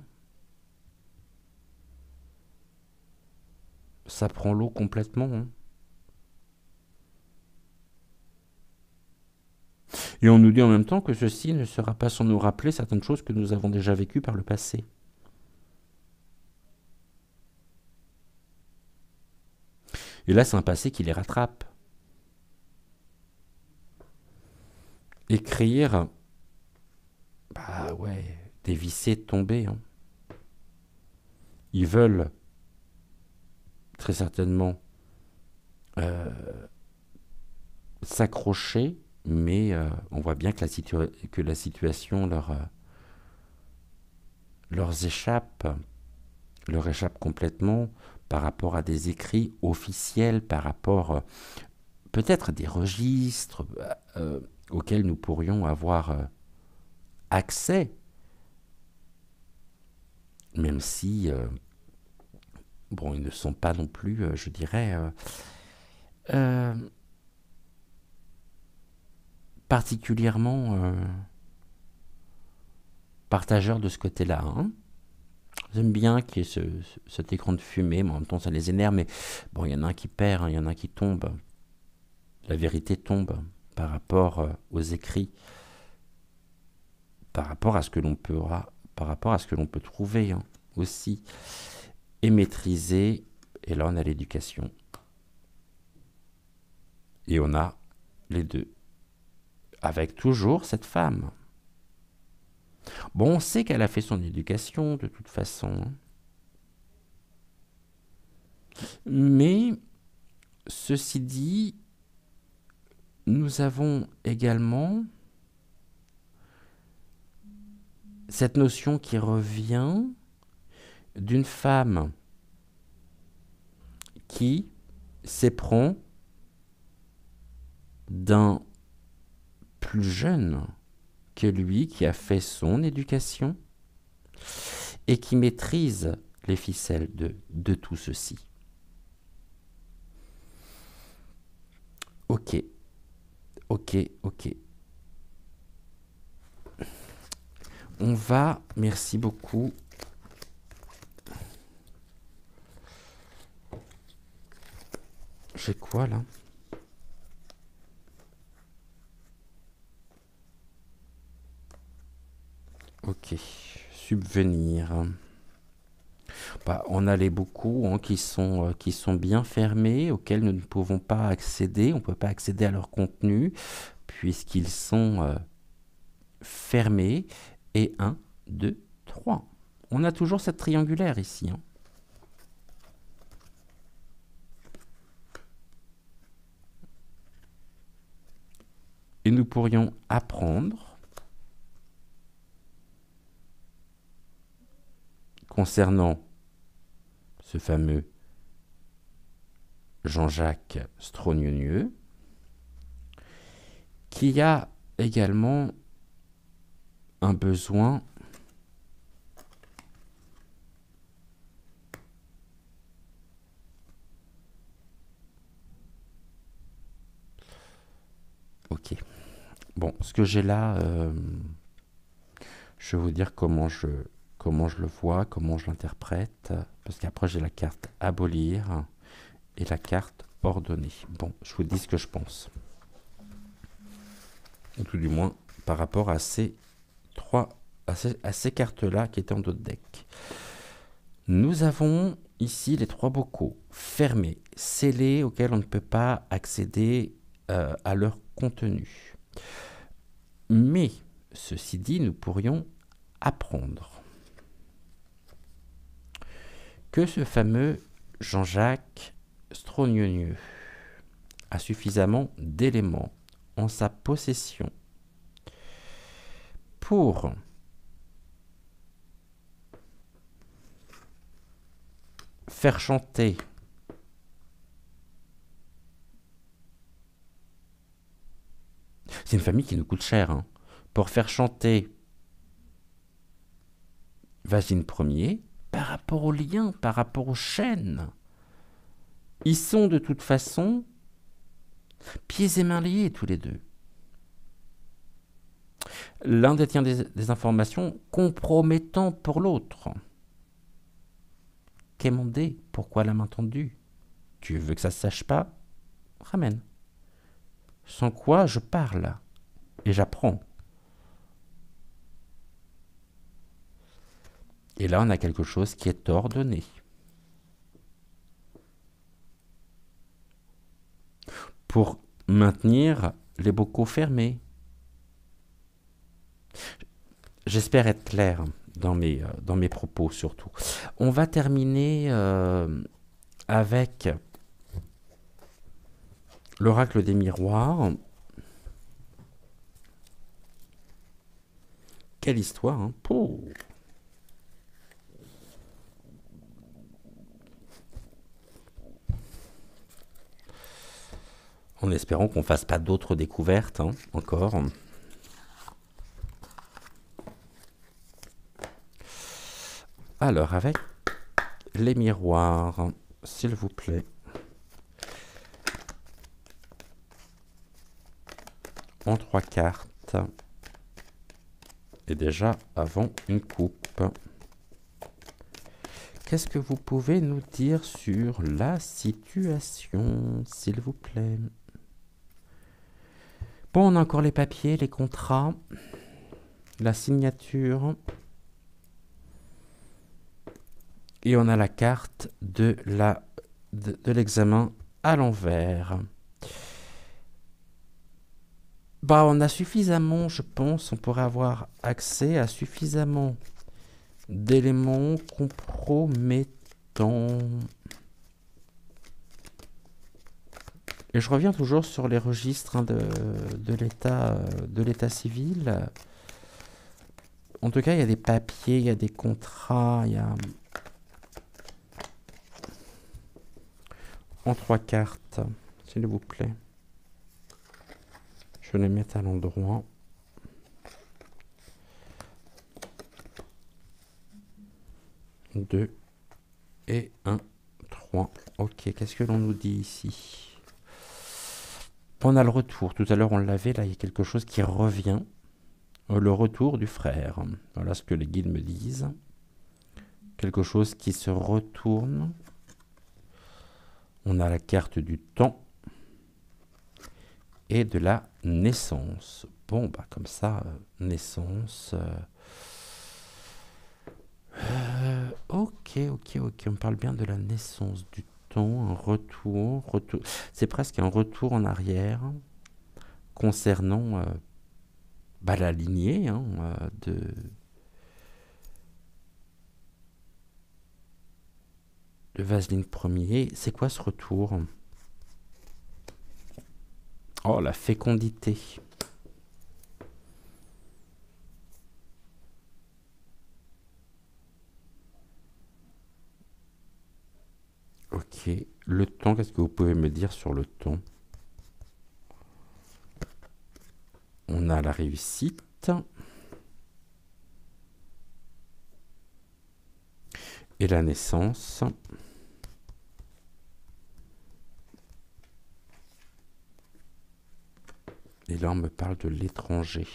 Ça prend l'eau complètement, hein. Et on nous dit en même temps que ceci ne sera pas sans nous rappeler certaines choses que nous avons déjà vécues par le passé. Et là, c'est un passé qui les rattrape. Écrire, bah ouais, dévisser, tomber, hein. Ils veulent très certainement s'accrocher, mais on voit bien que la situation leur échappe complètement par rapport à des écrits officiels, par rapport peut-être à des registres auxquels nous pourrions avoir accès, même si, bon, ils ne sont pas non plus, je dirais, particulièrement partageurs de ce côté-là, hein. J'aime bien qu'il y ait cet écran de fumée, mais en même temps ça les énerve, mais bon, il y en a un qui perd, hein, il y en a un qui tombe. La vérité tombe par rapport aux écrits, par rapport à ce que l'on peut trouver, hein, aussi, et maîtriser. Et là, on a l'éducation. Et on a les deux. Avec toujours cette femme. Bon, on sait qu'elle a fait son éducation, de toute façon, hein. Mais, ceci dit, nous avons également cette notion qui revient d'une femme qui s'éprend d'un plus jeune que lui, qui a fait son éducation et qui maîtrise les ficelles de tout ceci. Ok, ok, ok. On va, merci beaucoup. Je j'ai quoi là? Ok, subvenir. Bah, on a les bocaux hein, qui sont bien fermés, auxquels nous ne pouvons pas accéder. On ne peut pas accéder à leur contenu, puisqu'ils sont fermés. Et un, 2, 3. On a toujours cette triangulaire ici. Hein. Et nous pourrions apprendre concernant ce fameux Jean-Jacques Strognonieux, qui a également un besoin ok. Bon, ce que j'ai là, je vais vous dire comment je le vois, comment je l'interprète, parce qu'après j'ai la carte abolir et la carte ordonner. Bon, je vous dis ce que je pense. Ou tout du moins par rapport à ces cartes-là qui étaient en dos de deck. Nous avons ici les 3 bocaux fermés, scellés, auxquels on ne peut pas accéder à leur contenu. Mais, ceci dit, nous pourrions apprendre que ce fameux Jean-Jacques Strognonieux a suffisamment d'éléments en sa possession pour faire chanter c'est une famille qui nous coûte cher hein, pour faire chanter Vasine Ier par rapport aux liens, par rapport aux chaînes. Ils sont de toute façon pieds et mains liés tous les deux. L'un détient des informations compromettantes pour l'autre. Quémander, pourquoi la main tendue? Tu veux que ça se sache pas? Ramène. Sans quoi je parle et j'apprends. Et là, on a quelque chose qui est ordonné. Pour maintenir les bocaux fermés. J'espère être clair dans mes propos surtout. On va terminer avec l'oracle des miroirs. Quelle histoire, hein? Pouh. En espérant qu'on ne fasse pas d'autres découvertes hein, encore. Alors, avec les miroirs, s'il vous plaît. En 3 cartes. Et déjà avant une coupe. Qu'est-ce que vous pouvez nous dire sur la situation, s'il vous plaît? Bon, on a encore les papiers, les contrats, la signature. Et on a la carte de l'examen à l'envers. Bah, on a suffisamment, je pense, on pourrait avoir accès à suffisamment d'éléments compromettants. Et je reviens toujours sur les registres hein, de l'état civil. En tout cas, il y a des papiers, il y a des contrats, il y a... En 3 cartes, s'il vous plaît. Je les mets à l'endroit. Deux et 1, 3. Ok, qu'est-ce que l'on nous dit ici? On a le retour. Tout à l'heure, on l'avait. Là, il y a quelque chose qui revient. Le retour du frère. Voilà ce que les guides me disent. Quelque chose qui se retourne. On a la carte du temps et de la naissance. Bon, bah comme ça, naissance. Ok, on parle bien de la naissance du temps, un retour. C'est presque un retour en arrière concernant bah, la lignée hein, de Vaseline Ier. C'est quoi ce retour? Oh, la fécondité. Ok, le temps, qu'est-ce que vous pouvez me dire sur le temps? On a la réussite. Et la naissance. Et là, on me parle de l'étranger.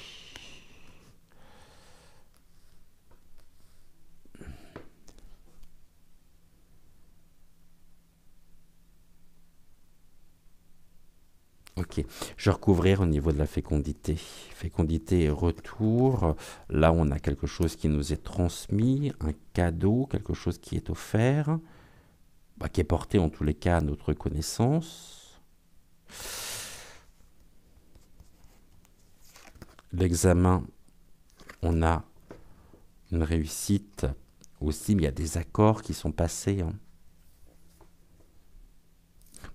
Ok, je vais recouvrir au niveau de la fécondité. Fécondité et retour. Là, on a quelque chose qui nous est transmis, un cadeau, quelque chose qui est offert, bah, qui est porté en tous les cas à notre connaissance. L'examen, on a une réussite aussi, mais il y a des accords qui sont passés hein,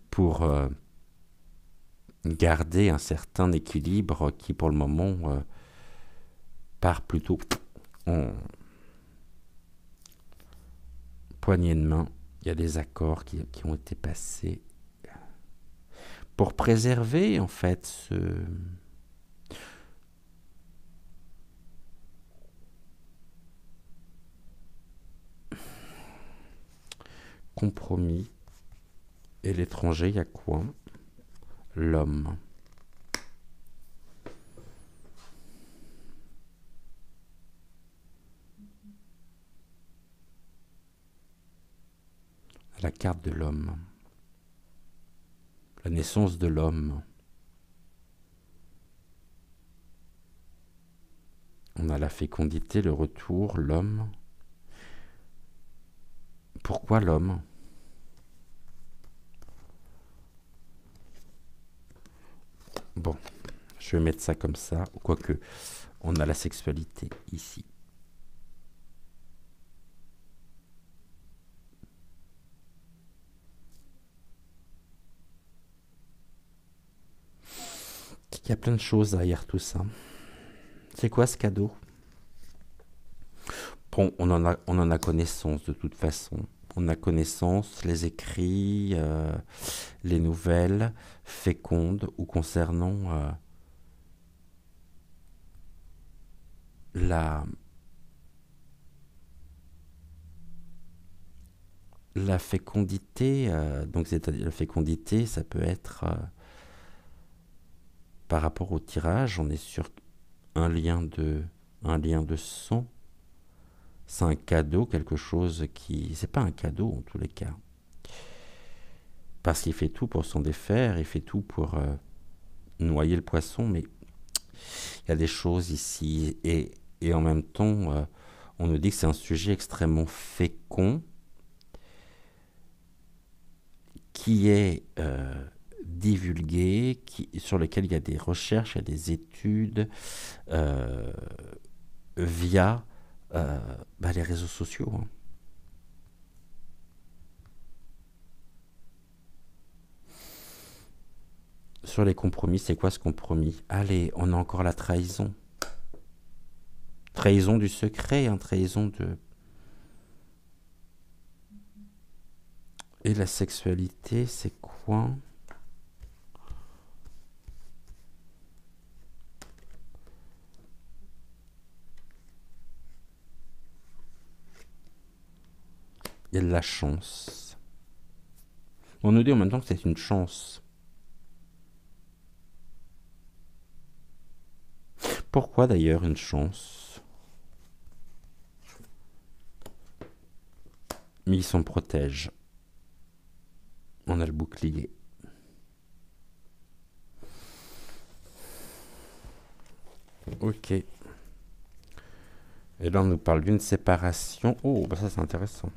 pour garder un certain équilibre qui, pour le moment, part plutôt en poignée de main. Il y a des accords qui ont été passés pour préserver, en fait, ce compromis. Et l'étranger, il y a quoi? L'homme. La carte de l'homme. La naissance de l'homme. On a la fécondité, le retour, l'homme. Pourquoi l'homme? Bon, je vais mettre ça comme ça, quoique on a la sexualité ici. Il y a plein de choses derrière tout ça. C'est quoi ce cadeau? Bon, on en a connaissance de toute façon. On a connaissance, les écrits, les nouvelles fécondes ou concernant la fécondité. Donc, c'est-à-dire la fécondité, ça peut être par rapport au tirage, on est sur un lien de sang. C'est un cadeau, quelque chose qui... C'est pas un cadeau en tous les cas. Parce qu'il fait tout pour s'en défaire, il fait tout pour noyer le poisson, mais il y a des choses ici. Et en même temps, on nous dit que c'est un sujet extrêmement fécond, qui est divulgué, sur lequel il y a des recherches, il y a des études via bah, les réseaux sociaux. Hein. Sur les compromis, c'est quoi ce compromis? Allez, on a encore la trahison. Trahison du secret, hein, trahison de... Et la sexualité, c'est quoi? Il y a de la chance. On nous dit en même temps que c'est une chance. Pourquoi d'ailleurs une chance? Mais il s'en protège. On a le bouclier. Ok. Et là, on nous parle d'une séparation. Oh, bah ça, c'est intéressant.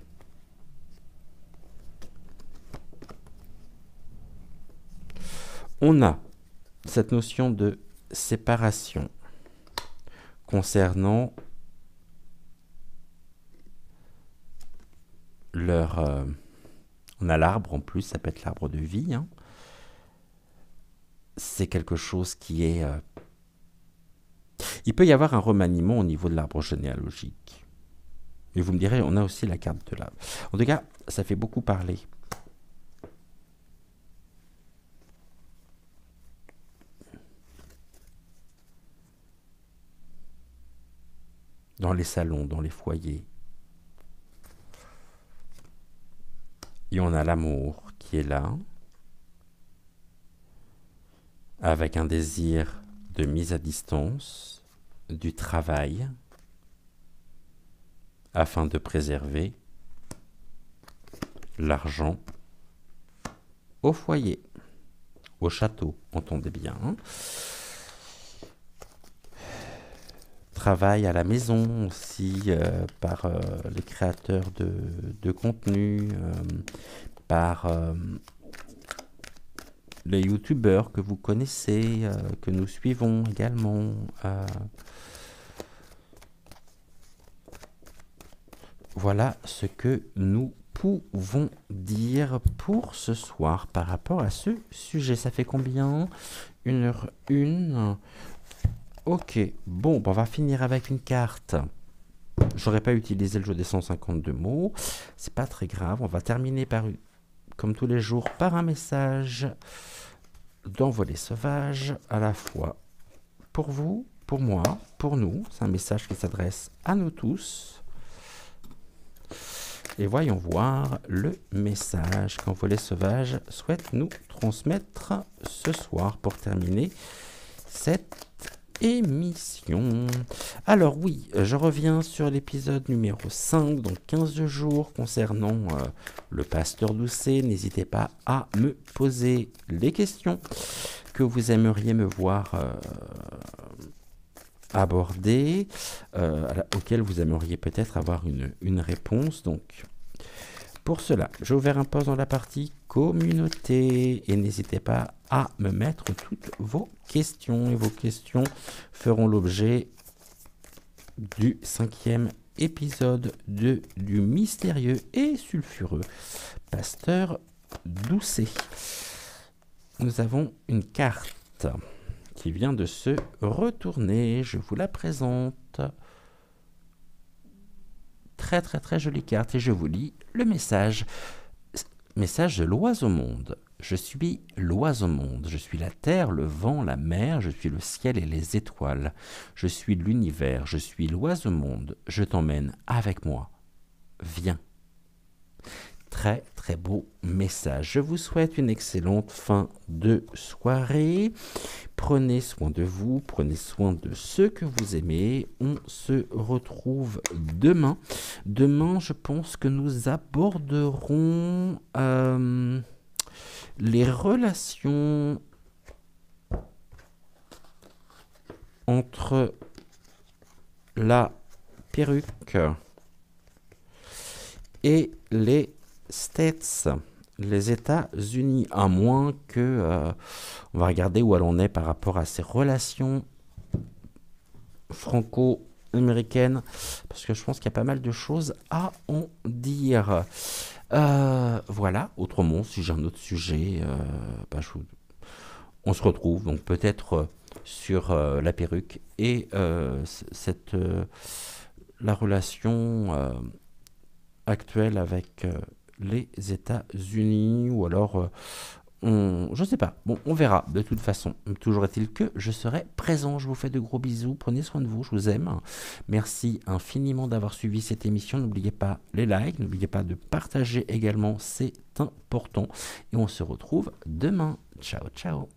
On a cette notion de séparation concernant leur... on a l'arbre en plus, ça peut être l'arbre de vie. Hein. C'est quelque chose qui est... il peut y avoir un remaniement au niveau de l'arbre généalogique. Et vous me direz, on a aussi la carte de l'arbre. En tout cas, ça fait beaucoup parler. Dans les salons, dans les foyers. Et on a l'amour qui est là, avec un désir de mise à distance, du travail, afin de préserver l'argent au foyer, au château, entendez bien. Travail à la maison aussi par les créateurs de contenu, par les youtubeurs que vous connaissez, que nous suivons également. Voilà ce que nous pouvons dire pour ce soir par rapport à ce sujet. Ça fait combien? 1h01. Ok, bon, on va finir avec une carte. J'aurais pas utilisé le jeu des 152 mots. C'est pas très grave. On va terminer par, comme tous les jours, par un message d'envolée sauvage, à la fois pour vous, pour moi, pour nous. C'est un message qui s'adresse à nous tous. Et voyons voir le message qu'Envolée sauvage souhaite nous transmettre ce soir pour terminer cette émission. Alors oui, je reviens sur l'épisode numéro 5, donc 15 jours, concernant le pasteur Doucet. N'hésitez pas à me poser les questions que vous aimeriez me voir aborder, auxquelles vous aimeriez peut-être avoir une réponse. Donc, pour cela, j'ai ouvert un post dans la partie communauté et n'hésitez pas à me mettre toutes vos questions. Et vos questions feront l'objet du 5e épisode du mystérieux et sulfureux pasteur Doucet. Nous avons une carte qui vient de se retourner. Je vous la présente. Très très très jolie carte et je vous lis le message. Message de l'oiseau monde. Je suis l'oiseau monde. Je suis la terre, le vent, la mer. Je suis le ciel et les étoiles. Je suis l'univers. Je suis l'oiseau monde. Je t'emmène avec moi. Viens. Très très beau message. Je vous souhaite une excellente fin de soirée. Prenez soin de vous, prenez soin de ceux que vous aimez. On se retrouve demain. Demain, je pense que nous aborderons les relations entre la perruque et les States, les États-Unis, à moins que on va regarder où on est par rapport à ces relations franco-américaines, parce que je pense qu'il y a pas mal de choses à en dire. Voilà, autrement, si j'ai un autre sujet, on se retrouve, donc peut-être sur la perruque et la relation actuelle avec les États-Unis, ou alors je ne sais pas, bon, on verra de toute façon. Toujours est-il que je serai présent. Je vous fais de gros bisous, prenez soin de vous, je vous aime. Merci infiniment d'avoir suivi cette émission. N'oubliez pas les likes, n'oubliez pas de partager également, c'est important. Et on se retrouve demain. Ciao, ciao.